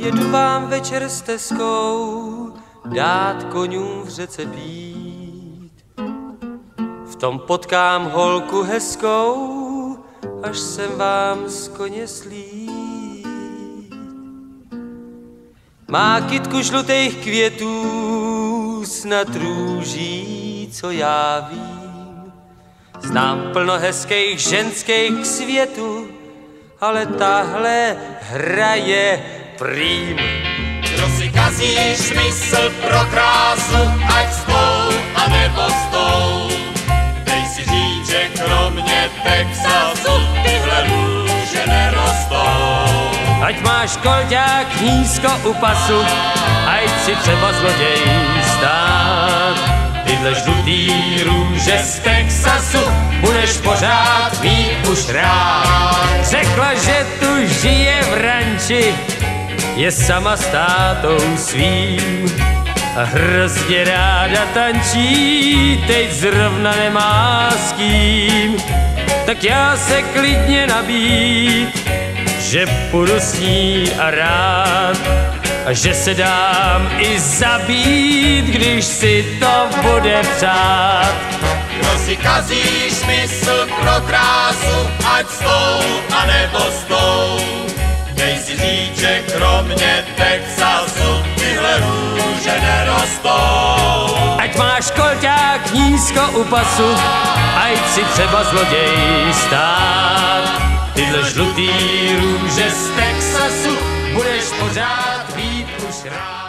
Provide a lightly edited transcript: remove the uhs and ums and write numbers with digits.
jedu vám večer s Teskou dát koňům v řece pít. V tom potkám holku hezkou, až jsem vám z koně slít. Má kytku žlutých květů, snad růží, co já vím. Znám plno hezkých ženských k světu, ale tahle hraje prým. Kdo si kazí smysl pro krásu, ať s tou a nebo s tou. Dej si říct, že kromě Texasu tyhle růže nerostou. Ať máš kolďák nízko u pasu, ať si třeba zloděj stát. Tyhle žlutý růže z Texasu budeš pořád mít už rád. Řekla, že tu žije v ranči, je sama s tátou svým a hrozně ráda tančí, teď zrovna nemá s kým. Tak já se klidně nabít, že půjdu s ní a rád, a že se dám i zabít, když si to bude přát. Kdo si kazí smysl pro krásu, ať s tou a nebo s tou. Dej si říct, že kromě Texasu tyhle růže nerostou. Ať máš kolťák nízko u pasu, ať si třeba zloděj stát. Tyhle žlutý růže z Texasu budeš pořád mít už rád.